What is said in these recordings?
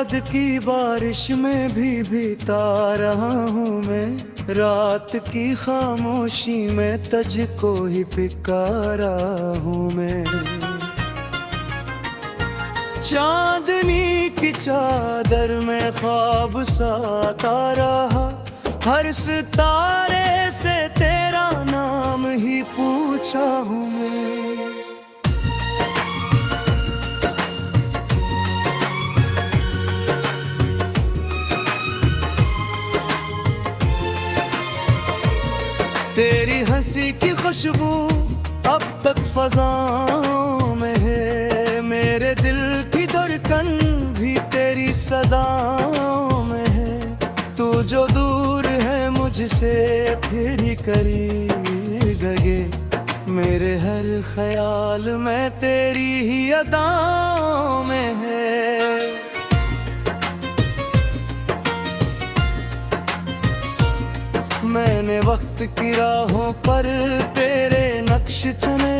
याद की बारिश में भी भीता रहा हूँ मैं। रात की खामोशी में तुझको ही पुकारा हूँ मैं। चांदनी की चादर में ख्वाब साता रहा, हर सितारे से तेरा नाम ही पूछा हूँ मैं। तेरी हंसी की खुशबू अब तक फज़ाओं में है, मेरे दिल की धड़कन भी तेरी सदाओं में है। तू जो दूर है मुझसे फिर ही करीब गए, मेरे हर ख्याल में तेरी ही अदाओं में है। मैंने वक्त की राहों पर तेरे नक्श चुने,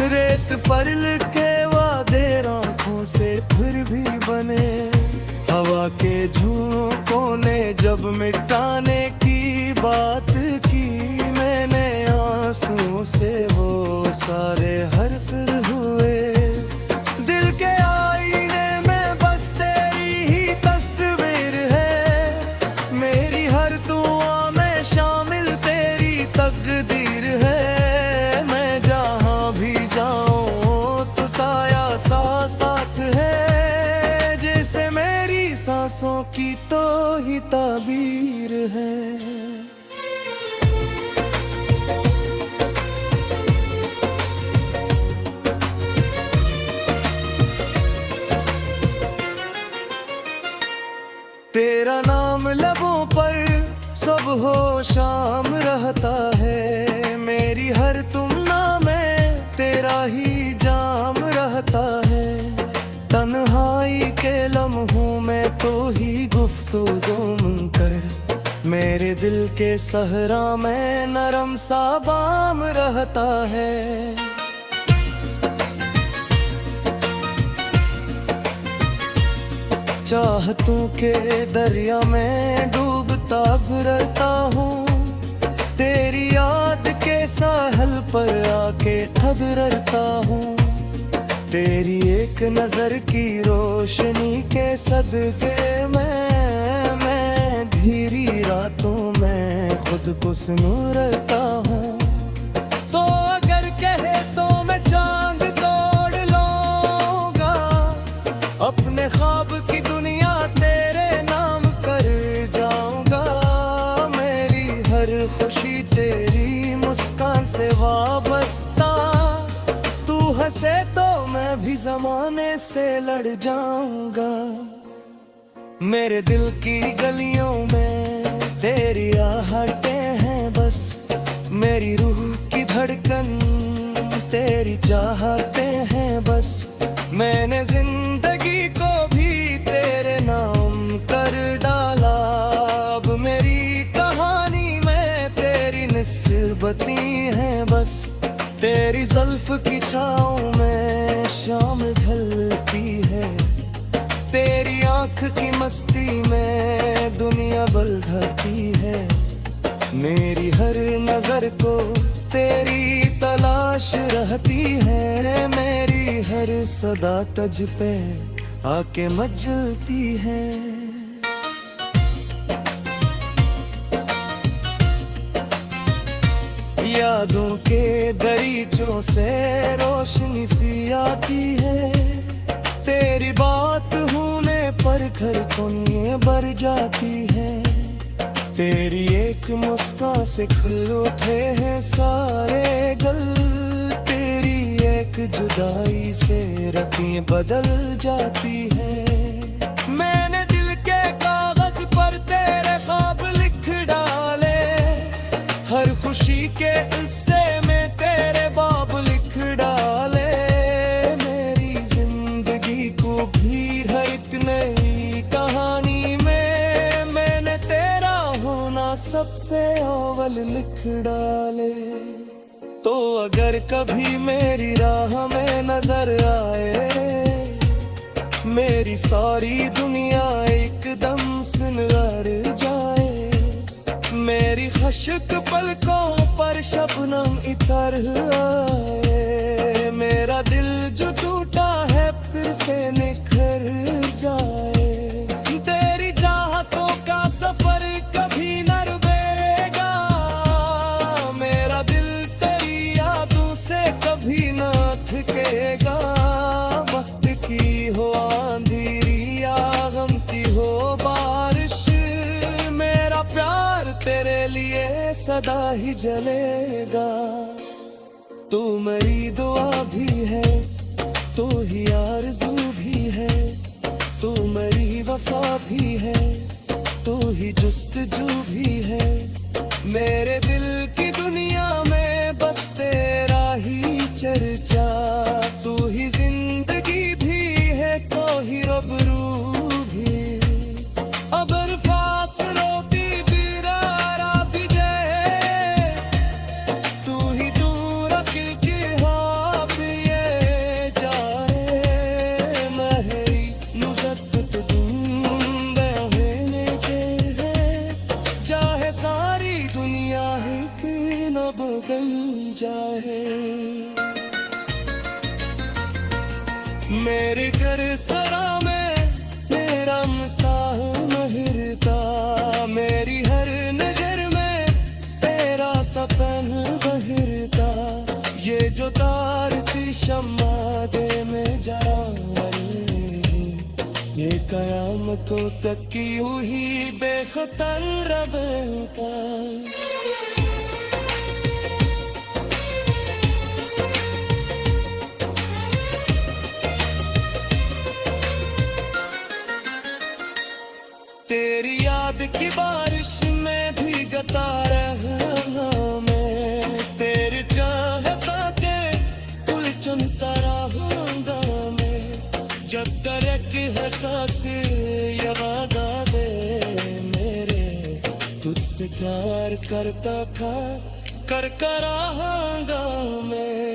रेत पर लिखे वादे आँखों से फिर भी बने। हवा के झोंकों ने जब मिटाने की बात की, मैंने आंसुओं से वो सारे हर्फ हुए। दिल के आईने में बस तेरी ही तस्वीर है, मेरी हर दुआ में शामिल तेरी तकदीर है। मैं जहाँ भी जाऊँ तो साया सा साथ है, जैसे मेरी सांसों की तो ही ताबीर है। तेरा नाम लबों पर सब हो शाम रहता है, मेरी हर तुमना में तेरा ही जाम रहता है। तन्हाई के लम्हों में तो ही गुफ्तगू कर, मेरे दिल के सहरा में नरम सा बाम रहता है। चाहतों के दरिया में डूबता रहता हूँ, तेरी याद के साहल पर आके ठहरता हूँ। तेरी एक नजर की रोशनी के सदके मैं धीरी रातों में खुद को सुनूरता हूँ। तो अगर कहे तो मैं चांद तोड़ लूंगा, अपने ख्वाब की दुनिया तेरे नाम कर जाऊंगा। मेरी हर खुशी तेरी मुस्कान से वाबस्ता, तू हंसे तो मैं भी जमाने से लड़ जाऊंगा। मेरे दिल की गलियों में तेरी आहटें हैं बस, मेरी रूह की धड़कन तेरी चाहतें हैं बस। मैंने जिंदगी को भी तेरे नाम कर डाला, अब मेरी कहानी में तेरी निस्बती है बस। तेरी जुल्फ की छाँव में शाम ढलती है, तेरी आँख की मस्ती में दुनिया बलधती है। मेरी हर नजर को तेरी तलाश रहती है, मेरी हर सदा तुझ पे आके मचलती है। यादों के दरीचों से रोशनी सी आती है, तेरी बात होने पर घर कोनिए भर जाती है। तेरी एक मुस्कान से खुल उठे हैं सारे गल, तेरी एक जुदाई से रतें बदल जाती है। मैंने दिल के कागज पर तेरे ख्वाब लिख डाले, हर खुशी के हिस्से में तेरे बाब लिख डाले। मेरी जिंदगी को भी है एक नई कहानी में मैंने तेरा होना सबसे अव्वल लिख डाले। तो अगर कभी मेरी राह में नजर आए मेरी सारी दुनिया एकदम सुनहर जाए। मेरी खश्क पलकों पर शबनम इतर आए। मेरा दिल जो टूटा है फिर से निखर जाए। तेरी चाहतों का सफर कभी न रुकेगा। मेरा दिल तेरी यादों से कभी न थकेगा। वक्त की हो आंधी या गम की हो बारिश, मेरा प्यार तेरे लिए सदा ही जलेगा। तू मेरी दुआ भी है, तू ही आरज़ू भी है, तू मेरी वफा भी है, तू ही जुस्तजू भी है। मेरे दिल की दुनिया में बस तेरा ही चर्चा। तू ही जिंदगी भी है, तो ही रूबरू भी। अबर फासलों की दीदारा भी जाए, तू ही दूर अकिल की हाँ भी ये जाए। महरी मुजद्दत तुम बहने के है, चाहे सारी दुनिया ही की न बदल जाए। मेरे घर सरा में मेरा मसाह महरता। मेरी हर नजर में तेरा सपन बहरता। ये जो तार थी शम्मा दे में जरा, ये कयामतों तक की हुई बेखतर रब का। तेरी याद की बारिश में भीगता रहा मैं। तेरे चाहता के पुल चुनता रहूंगा मैं। जब तक एहसास ये वादा दे मेरे, तुझसे प्यार करता था कर रहांगा मैं।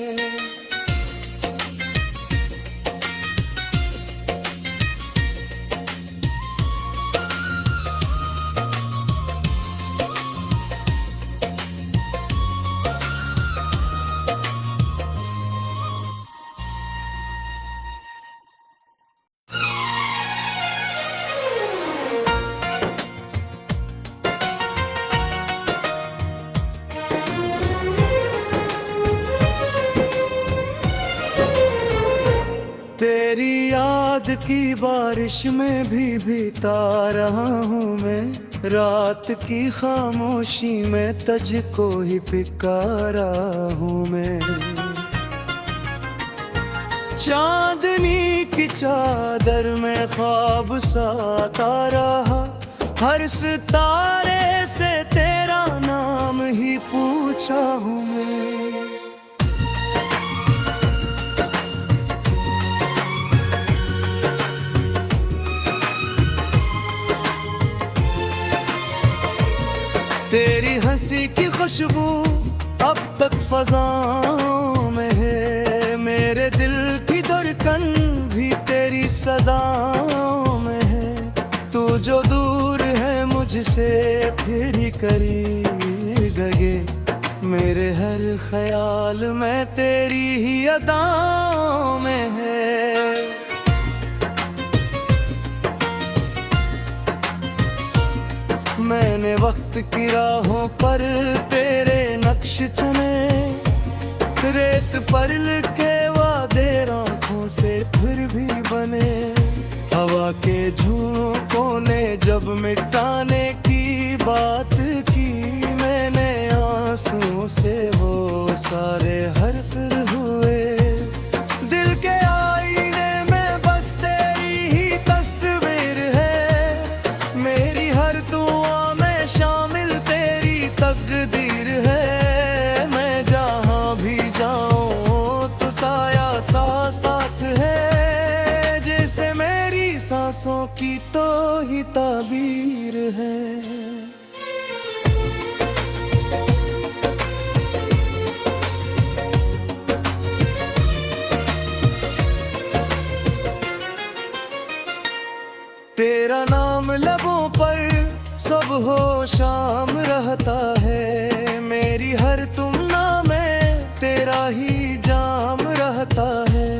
तेरी याद की बारिश में भी भीता रहा हूँ मैं। रात की खामोशी में तुझको ही पुकारा हूँ मैं। चांदनी की चादर में ख्वाब साता रहा। हर सितारे से तेरा नाम ही पूछा हूँ मैं। तेरी हंसी की खुशबू अब तक फज़ाओं में है। मेरे दिल की धड़कन भी तेरी सदाओं में है। तू जो दूर है मुझसे फिर ही करीब गए। मेरे हर ख्याल में तेरी ही अदाओं में है। मैंने वक्त की राहों पर तेरे नक्श चुने। रेत पर लिखे वादे आँखों से फिर भी बने। हवा के झोंकों ने जब मिटाने की बात की, मैंने आंसुओं से वो सारे हर्फ हुए। दिल के आईने में बस तेरी ही तस्वीर है। मेरी हर दुआ में शामिल तेरी तकदीर है। मैं जहाँ भी जाऊँ तो साया सा साथ है। जैसे मेरी सांसों की तो ही ताबीर है। तेरा नाम लबों पर सब हो शाम रहता है, मेरी हर तुमना में तेरा ही जाम रहता है।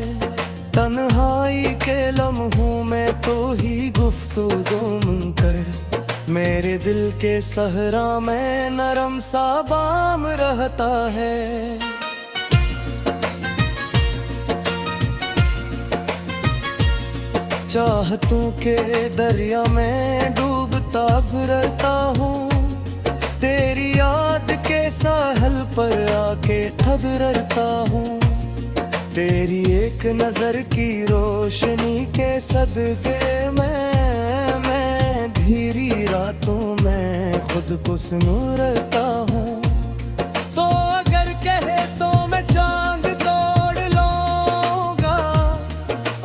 तन्हाई के लम्हों में तो ही गुफ्तगू मुनकर, मेरे दिल के सहरा में नरम सा बाम रहता है। चाहतों के दरिया में डूबता रहता हूँ, तेरी याद के साहल पर आके ठहरता हूँ। तेरी एक नजर की रोशनी के सदके मैं धीरी रातों में खुद को सुनूरता हूँ। तो अगर कहे तो मैं चांद तोड़ लूंगा,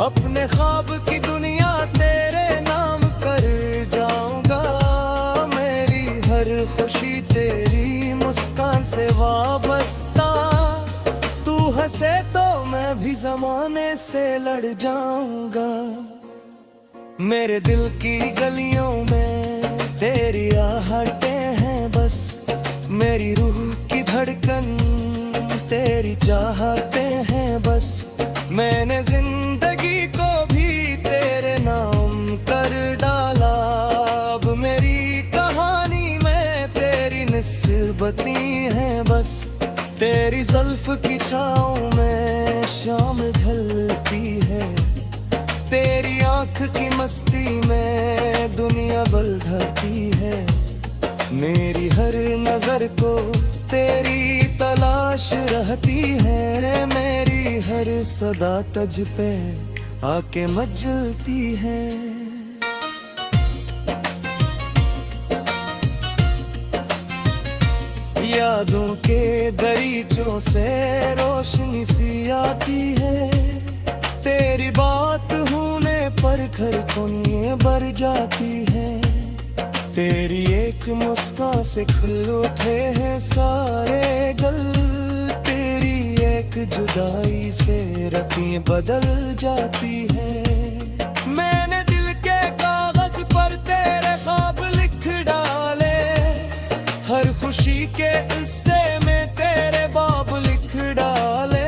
अपने ख्वाब की दुनिया तेरे नाम कर जाऊंगा। मेरी हर खुशी तेरी मुस्कान से वाबस्ता, तू हंसे तो मैं भी जमाने से लड़ जाऊंगा। मेरे दिल की गलियों में तेरी आहटें हैं बस, मेरी रूह की धड़कन तेरी चाहतें हैं बस। मैंने जिंदगी को भी तेरे नाम कर डाला, अब मेरी कहानी में तेरी निस्बती हैं बस। तेरी जुल्फ की छाँव में शाम ढलती है, तेरी आंख की मस्ती में दुनिया बलधती है। मेरी हर नजर को तेरी तलाश रहती है, मेरी हर सदा तुझ पे आके मचलती है। यादों के दरीचों से रोशनी सी आती है, तेरी बात होने पर घर कोनिए भर जाती है। तेरी एक मुस्कान से खुल उठे हैं सारे गल, तेरी एक जुदाई से रतें बदल जाती है। मैंने दिल के कागज पर तेरे ख्वाब लिख डाले, हर खुशी के हिस्से में तेरे बाब लिख डाले।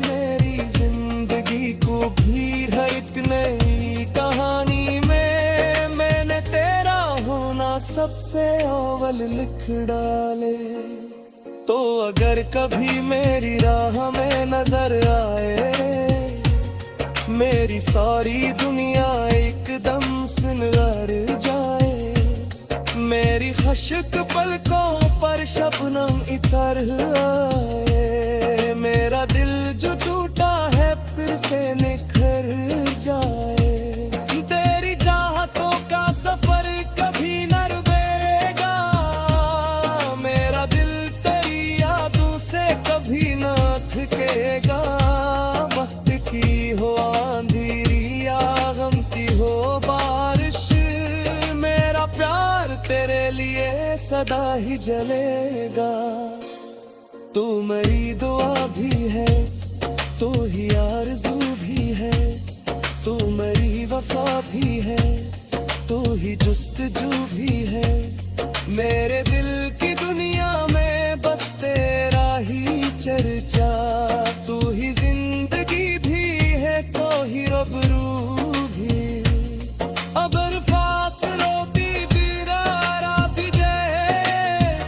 मेरी जिंदगी को भी है एक नई कहानी में मैंने तेरा होना सबसे अव्वल लिख डाले। तो अगर कभी मेरी राह में नजर आए, मेरी सारी दुनिया एकदम सुनहर जाए। मेरी खश्क पलकों पर शबनम इतर आए, मेरा दिल जो टूटा है फिर से निखर जाए। तेरी चाहतों का सफर कभी न रुकेगा, मेरा दिल तेरी यादों से कभी न थकेगा। वक्त की हो आंधी या गम की हो बारिश, मेरा प्यार तेरे लिए सदा ही जलेगा। तू मेरी दुआ भी है, तू ही आरज़ू भी है, तू मेरी वफा भी है, तू ही जुस्तजू भी है। मेरे दिल की दुनिया में बस तेरा ही चर्चा, तू ही जिंदगी भी है तो ही रबरू भी। अबर फासलों की दीदारा भी जाए,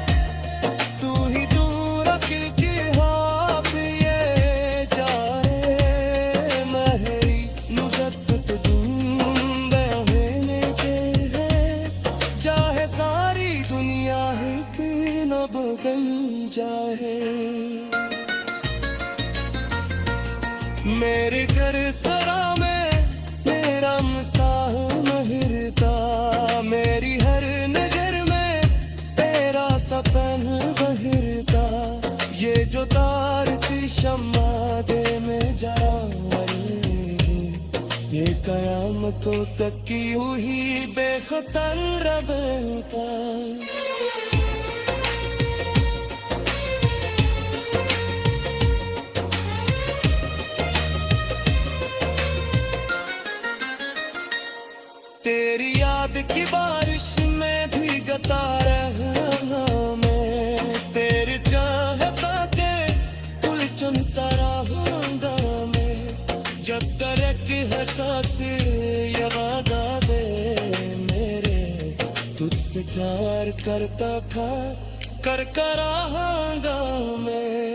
तू ही दूर अकिल की हाथ ये जाए। महरी मुजद्दत तुम बहने के है, चाहे सारी दुनिया है कि न बगल जाए। मेरे घर सरा में मेरा मसाह महरता, मेरी हर नजर में तेरा सपन बहरता। ये जो तार थी शम्मा दे में जरा ये कयामतों तक की हुई बेखतर रबता। तेरी याद की बारिश में भीगता रहा मैं, तेरी चाहता के पुल चुनता रहूंगा मैं, जब तक है सांस ये वादा दे मेरे, तुझसे प्यार करता कर रहूंगा मैं।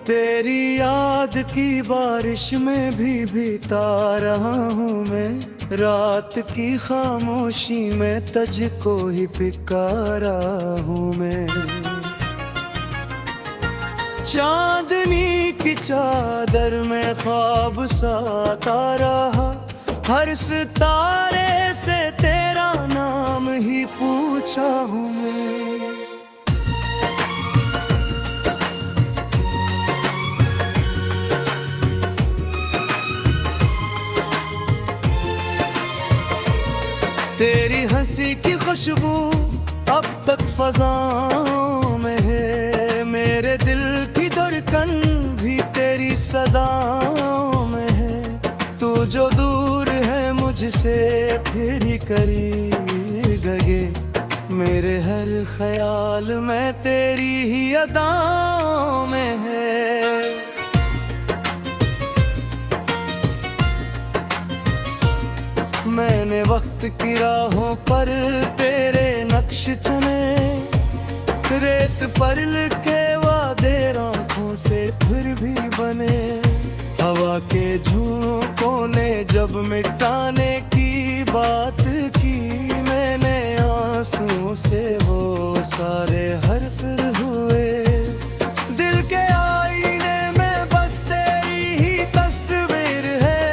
तेरी याद की बारिश में भी भीगता रहा हूँ मैं, रात की खामोशी में तुझको ही पुकारा हूँ मैं। चांदनी की चादर में ख्वाब साता रहा, हर सितारे से तेरा नाम ही पूछा हूँ मैं। तेरी हंसी की खुशबू अब तक फज़ाओं में है, मेरे दिल की धड़कन भी तेरी सदाओं में है। तू जो दूर है मुझसे फिर ही करीब गए, मेरे हर ख्याल में तेरी ही अदाओं में है। मैंने वक्त की राहों पर तेरे नक्श चुने, रेत पर लिखे वादे आँखों से फिर भी बने। हवा के झोंकों ने जब मिटाने की बात की, मैंने आंसुओं से वो सारे हर्फ हुए। दिल के आईने में बस तेरी ही तस्वीर है,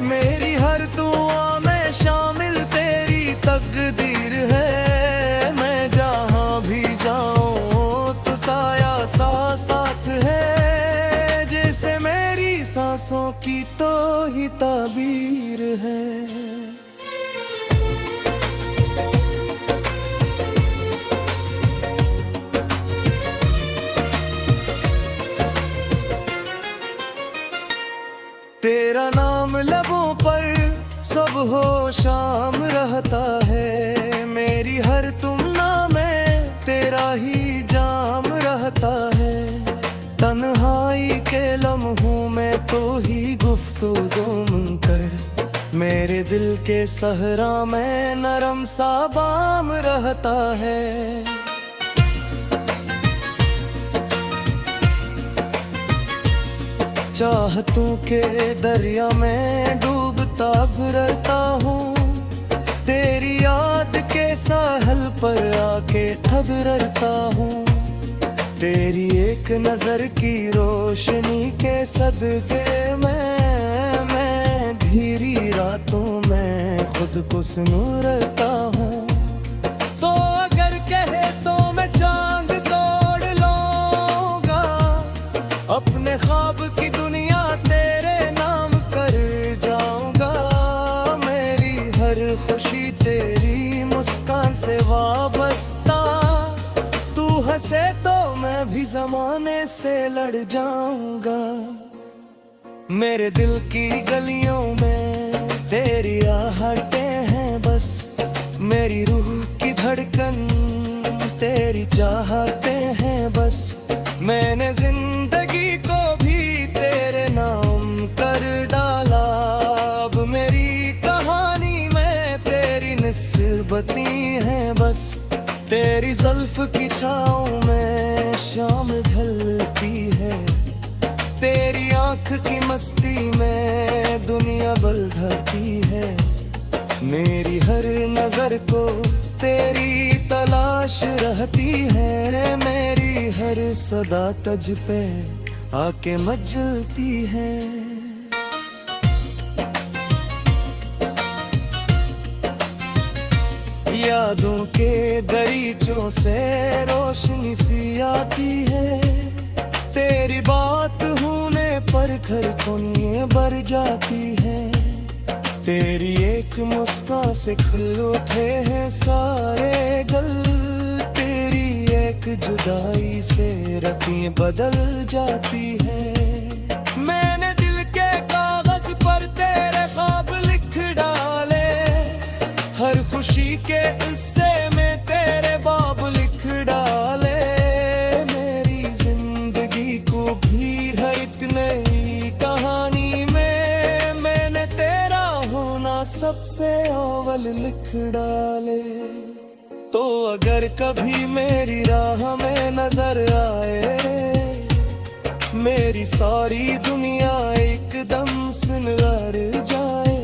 मेरी हर दुआ में शामिल तेरी तकदीर है। मैं जहाँ भी जाऊँ तो साया सा साथ है, जैसे मेरी सांसों की तो ही ताबीर है। तेरा नाम लबों पर सब हो शाम रहता है, मेरी हर तुमना में तेरा ही जाम रहता है। तन्हाई के लम्हों में तो ही गुफ्तगू कर, मेरे दिल के सहरा में नरम सा बाम रहता है। चाहतों के दरिया में डूबता रहता हूँ, तेरी याद के साहल पर आके ठग रहता हूँ। तेरी एक नजर की रोशनी के सदके मैं धीरी रातों में खुद को सुनूरता हूँ। तो अगर कहे तो मैं चांद तोड़ लूंगा, अपने ख्वाब की दुनिया तेरे नाम कर जाऊंगा। मेरी हर खुशी तेरी मुस्कान से वाबस्ता, तू हंसे तो मैं भी जमाने से लड़ जाऊंगा। मेरे दिल की गलियों में तेरी आहटें हैं बस, मेरी रूह की धड़कन तेरी चाहतें हैं बस। मैंने जिंदगी को भी तेरे नाम कर डाला, अब मेरी कहानी में तेरी निस्बती हैं बस। तेरी जुल्फ की छाँव में शाम ढलती है, तेरी आँख की मस्ती में दुनिया बलधती है। मेरी हर नजर को तेरी तलाश रहती है, मेरी हर सदा तुझ पे आके मचलती है। के दरीचों से रोशनी सी आती है। तेरी बात होने पर घर कोनिए भर जाती है। तेरी एक मुस्कान से खुल उठे हैं सारे गल। तेरी एक जुदाई से रतें बदल जाती है। मैंने दिल के कागज पर तेरे ख्वाब लिख डाले। हर खुशी के हिस्से में तेरे बाब लिख डाले। मेरी जिंदगी को भी है एक नई कहानी में मैंने तेरा होना सबसे अव्वल लिख डाले। तो अगर कभी मेरी राह में नजर आए मेरी सारी दुनिया एकदम सुनहर जाए।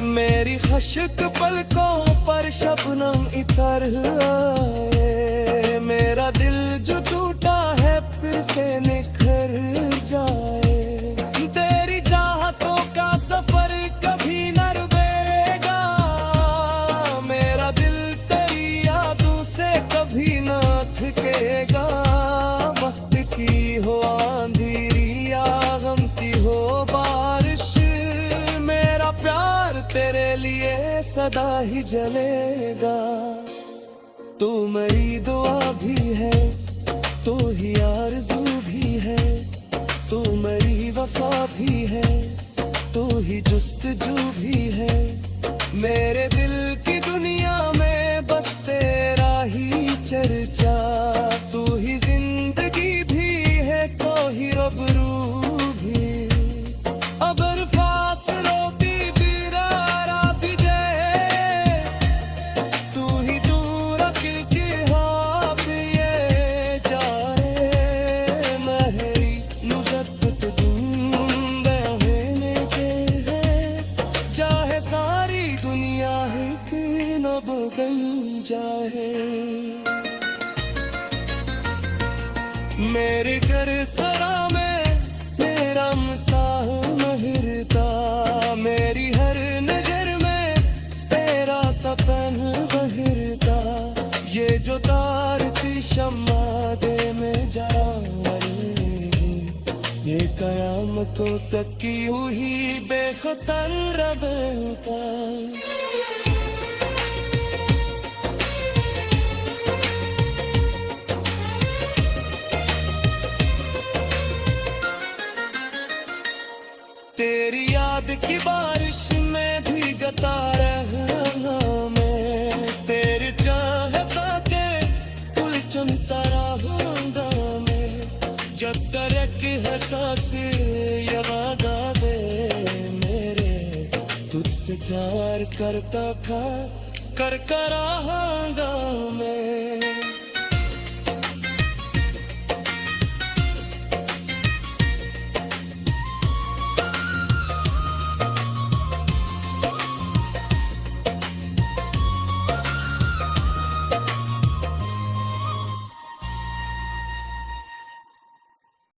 मेरी खश्क पलकों पर शबनम इतर आए। मेरा दिल जो टूटा है फिर से निखर जाए। तेरी चाहतों का सफर कभी न रुकेगा। मेरा दिल तेरी यादों से कभी न थकेगा। वक्त की हो आंधी या गम की हो बारिश मेरा प्यार तेरे लिए सदा ही जलेगा। तू मेरी दुआ भी है, तू ही आरज़ू भी है। तू मेरी वफा भी है, तू ही जुस्तजू भी है। मेरे दिल की दुनिया में बस तेरा ही चर्चा। तू ही जिंदगी भी है, तो ही रबरू भी। अगर फासलों की दीवारा भी जाए तू ही दूर अकिल की हाथ ये जाए। महरी मुजद्दत तुम बहने के है। चाहे सारी दुनिया है कि न बगल जाए। मेरे घर सरा में मेरा मसाह महरता। मेरी हर नजर में तेरा सपन बहरता। ये जो तार थी शम्मा दे में जरा ये कयामतों तक की हुई बेखतर रब का। तेरी याद की बारिश में भीगता रहना मैं। तेरी चाहता के पुल चुनता रहूंगा मैं। जब तक एहसास ये वादा दे मेरे तुझसे प्यार करता था कर रहूंगा मैं।